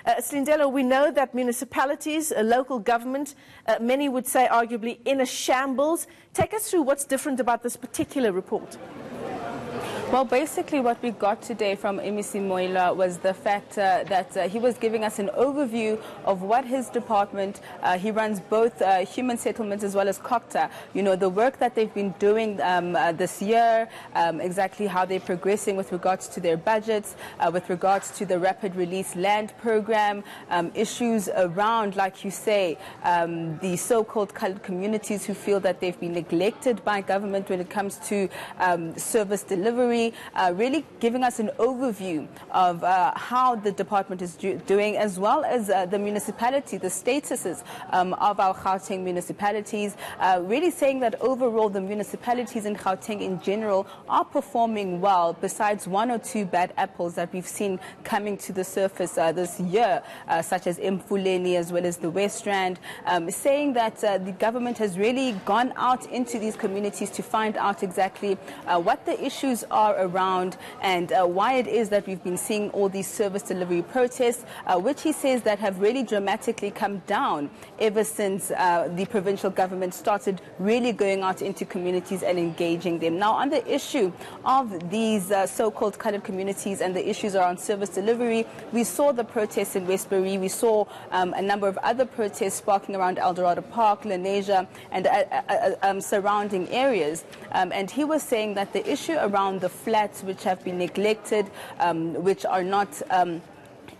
Slindelo, we know that municipalities, local government, many would say arguably in a shambles. Take us through what's different about this particular report. Well, basically what we got today from MEC Moiloa was the fact that he was giving us an overview of what his department, he runs both human settlements as well as COCTA, you know, the work that they've been doing this year, exactly how they're progressing with regards to their budgets, with regards to the rapid release land program, issues around, like you say, the so-called colored communities who feel that they've been neglected by government when it comes to service delivery. Really giving us an overview of how the department is doing, as well as the municipality, the statuses of our Gauteng municipalities, really saying that overall the municipalities in Gauteng in general are performing well, besides one or two bad apples that we've seen coming to the surface this year, such as Mfuleni as well as the West Rand, saying that the government has really gone out into these communities to find out exactly what the issues are around and why it is that we've been seeing all these service delivery protests, which he says that have really dramatically come down ever since the provincial government started really going out into communities and engaging them. Now, on the issue of these so-called colored communities and the issues around service delivery, we saw the protests in Westbury, we saw a number of other protests sparking around Eldorado Park, Lenasia, and surrounding areas. And he was saying that the issue around the flats which have been neglected, which are not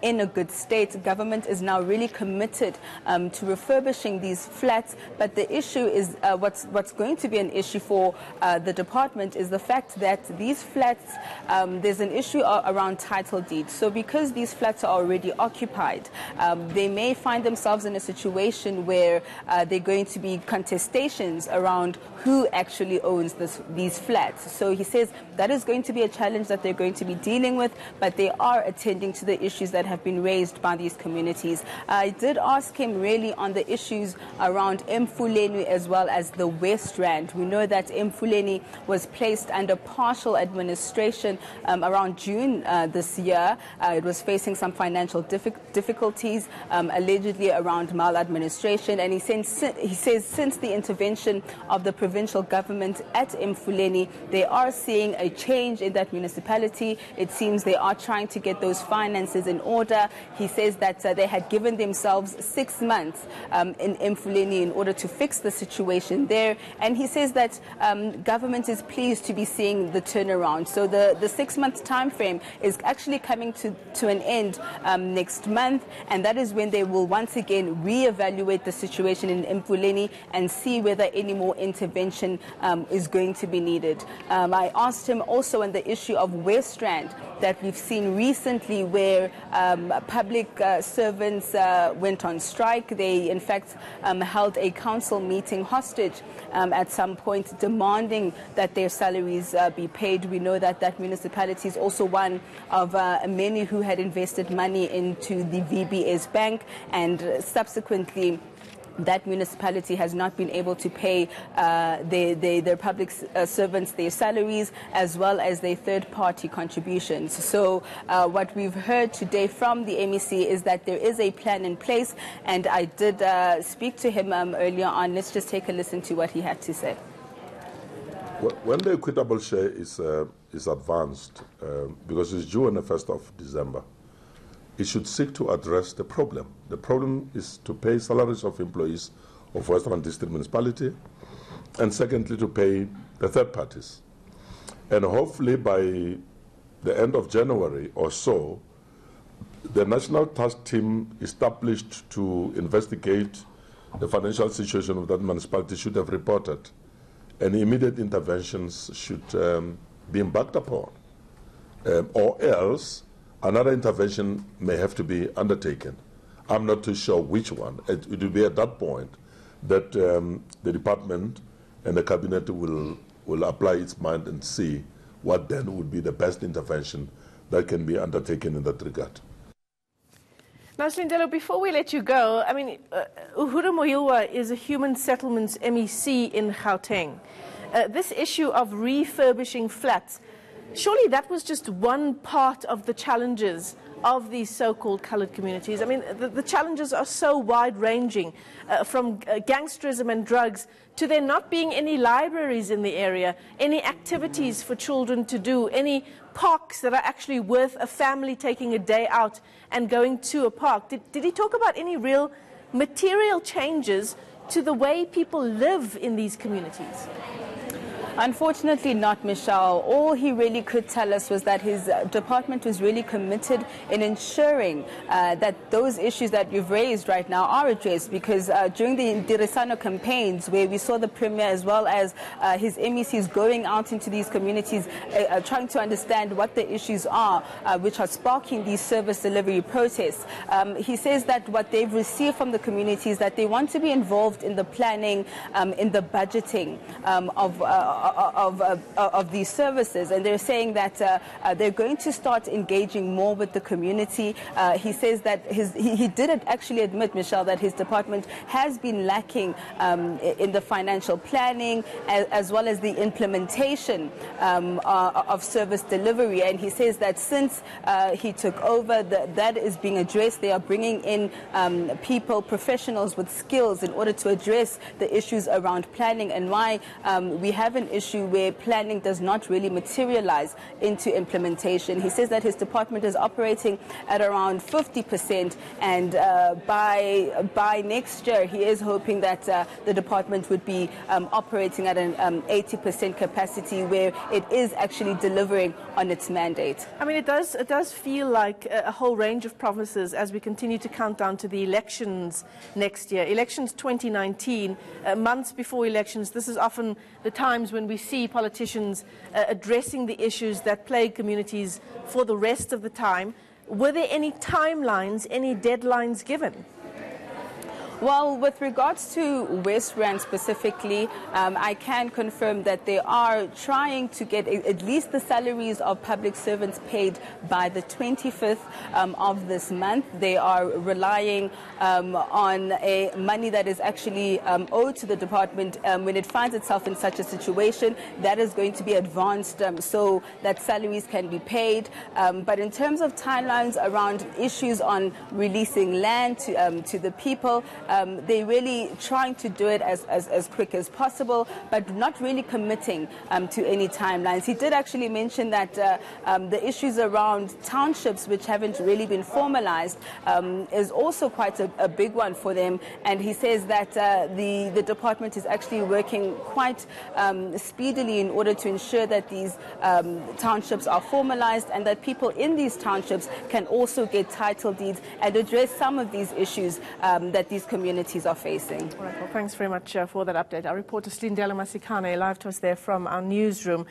in a good state, government is now really committed to refurbishing these flats. But the issue is what's going to be an issue for the department is the fact that these flats, there's an issue around title deeds. So because these flats are already occupied, they may find themselves in a situation where they're going to be contestations around who actually owns these flats. So he says that is going to be a challenge that they're going to be dealing with, but they are attending to the issues that have been raised by these communities. I did ask him really on the issues around Mfuleni as well as the West Rand. We know that Mfuleni was placed under partial administration around June this year. It was facing some financial difficulties, allegedly around maladministration, and he says since the intervention of the provincial government at Mfuleni, they are seeing a change in that municipality. It seems they are trying to get those finances in order. He says that they had given themselves 6 months in Mfuleni in order to fix the situation there. And he says that government is pleased to be seeing the turnaround. So the 6-month time frame is actually coming to an end next month. And that is when they will once again reevaluate the situation in Mfuleni and see whether any more intervention is going to be needed. I asked him also on the issue of West Rand that we've seen recently where public servants went on strike. They, in fact, held a council meeting hostage at some point, demanding that their salaries be paid. We know that that municipality is also one of many who had invested money into the VBS bank, and subsequently that municipality has not been able to pay their public servants their salaries as well as their third-party contributions. So what we've heard today from the MEC is that there is a plan in place, and I did speak to him earlier on. Let's just take a listen to what he had to say. When the equitable share is advanced, because it's due on the 1st of December, it should seek to address the problem. The problem is to pay salaries of employees of Western District Municipality, and secondly, to pay the third parties. And hopefully by the end of January or so, the National Task Team established to investigate the financial situation of that municipality should have reported, and immediate interventions should be embarked upon, or else another intervention may have to be undertaken. I'm not too sure which one. It will be at that point that the department and the cabinet will apply its mind and see what then would be the best intervention that can be undertaken in that regard. Now, Slindelo, before we let you go, I mean, Uhuru Moiloa is a human settlements MEC in Gauteng. This issue of refurbishing flats, surely that was just one part of the challenges of these so-called coloured communities. I mean, the challenges are so wide-ranging, from gangsterism and drugs to there not being any libraries in the area, any activities for children to do, any parks that are actually worth a family taking a day out and going to a park. Did he talk about any real material changes to the way people live in these communities? Unfortunately not, Michelle. All he really could tell us was that his department was really committed in ensuring that those issues that you've raised right now are addressed, because during the Dirisano campaigns, where we saw the Premier as well as his MECs going out into these communities trying to understand what the issues are which are sparking these service delivery protests, he says that what they've received from the communities, that they want to be involved in the planning, in the budgeting of these services, and they're saying that they're going to start engaging more with the community. He says that he did actually admit, Michelle, that his department has been lacking in the financial planning as well as the implementation of service delivery, and he says that since he took over, that is being addressed. They are bringing in people, professionals with skills in order to address the issues around planning, and why we have an issue where planning does not really materialize into implementation. He says that his department is operating at around 50%, and by next year he is hoping that the department would be operating at an 80% capacity, where it is actually delivering on its mandate. I mean, it does feel like a whole range of promises as we continue to count down to the elections next year. Elections 2019, months before elections, this is often the times when we see politicians addressing the issues that plague communities for the rest of the time. Were there any timelines, any deadlines given? Well, with regards to West Rand specifically, I can confirm that they are trying to get at least the salaries of public servants paid by the 25th of this month. They are relying on money that is actually owed to the department when it finds itself in such a situation. That is going to be advanced so that salaries can be paid. But in terms of timelines around issues on releasing land to the people, they're really trying to do it as quick as possible, but not really committing to any timelines. He did actually mention that the issues around townships, which haven't really been formalized, is also quite a big one for them. And he says that the department is actually working quite speedily in order to ensure that these townships are formalized, and that people in these townships can also get title deeds and address some of these issues that these communities are facing. All right, well, thanks very much for that update. Our reporter Slindela Masikane live to us there from our newsroom.